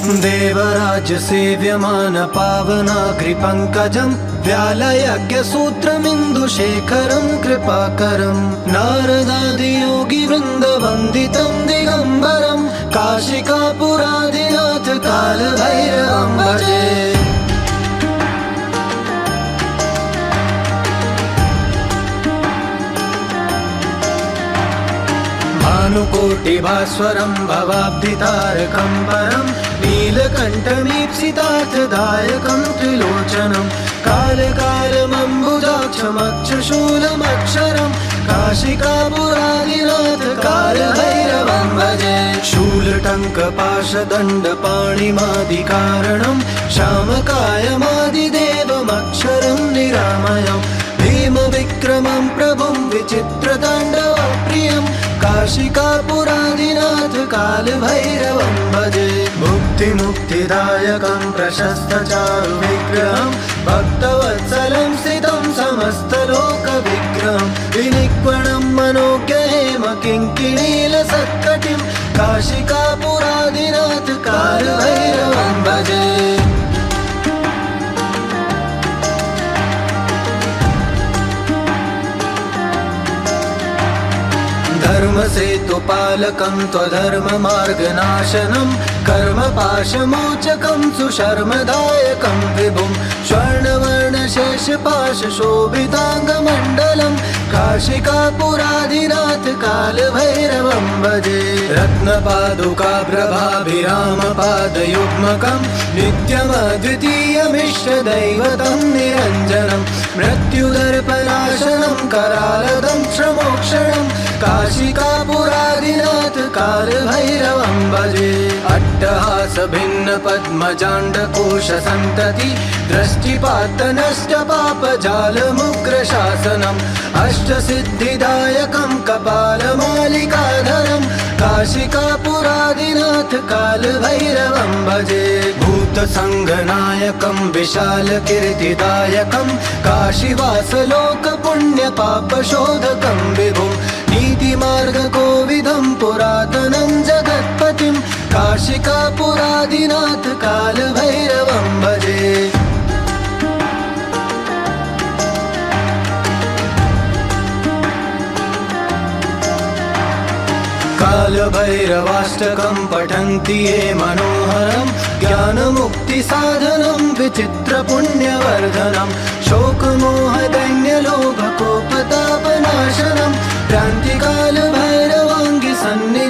देवराज सेव्यमान पावनाग्रिपङ्कजं व्यालयज्ञसूत्रमिन्दुशेखरं कृपाकरं नारदादियोगिवृन्दवन्दितं दिगम्बरं काशिकापुरादिनाथ कालभैरवं भजे। भानुकोटिभास्वरं भवाब्धितारकं परं नीलकण्ठमीप्सितार्थदायकं त्रिलोचनं कालकालमम्बुजाक्षमक्षशूलमक्षरं काशिकापुरादिनाथ कालभैरवं भजे। शूलटङ्कपाशदण्डपाणिमादिकारणं श्यामकायमादिदेवमक्षरं निरामयं भीमविक्रमं प्रभुं विचित्रताण्डवप्रियं काशिकापुरादिनाथ कालभैरवं भजे। मुक्तिदायकं प्रशस्तचारुविग्रहं भक्तवत्सलं श्रितं समस्तलोकविग्रहं विनिक्वणं मनोज्ञहेम किङ्किणीलसत्कटिं काशिकापुरादिनाथ कालभैरवं भजे। धर्मसेतुपालकं त्वधर्ममार्गनाशनं कर्मपाशमोचकं सुशर्मदायकं विभुं स्वर्णवर्णशेषपाशशोभिताङ्गमण्डलं काशिकापुरादिनाथ कालभैरवं भजे। रत्नपादुकाप्रभाभिरामपादयुग्मकं नित्यमद्वितीयमिष्टदैवतं निरञ्जनं मृत्युदर्पनाशनं करालदं श्रमोक्षणं काशिकापुरादिनाथ कालभैरवं भजे। अट्टहासभिन्नपद्मजाण्डकोशसन्तति दृष्टिपातनष्टपापजालमुग्रशासनम् अष्टसिद्धिदायकं कपालमालिकाधरं काशिकापुरादिनाथ कालभैरवं भजे। भूतसङ्गनायकं विशालकीर्तिदायकं काशीवासलोकपुण्यपापशोधकं विभुं नीतिमार्गकोविदं पुरातनं जगत्पतिं काशिकापुरादिनाथ कालभैरवं भजे। कालभैरवाष्टकं पठन्ति ये मनोहरं ज्ञानमुक्तिसाधनं विचित्रपुण्यवर्धनं शोकमोहदैन्यलोभकोपतापनाशनं क्रान्तिकालभैरवाङ्गि सन्निधिं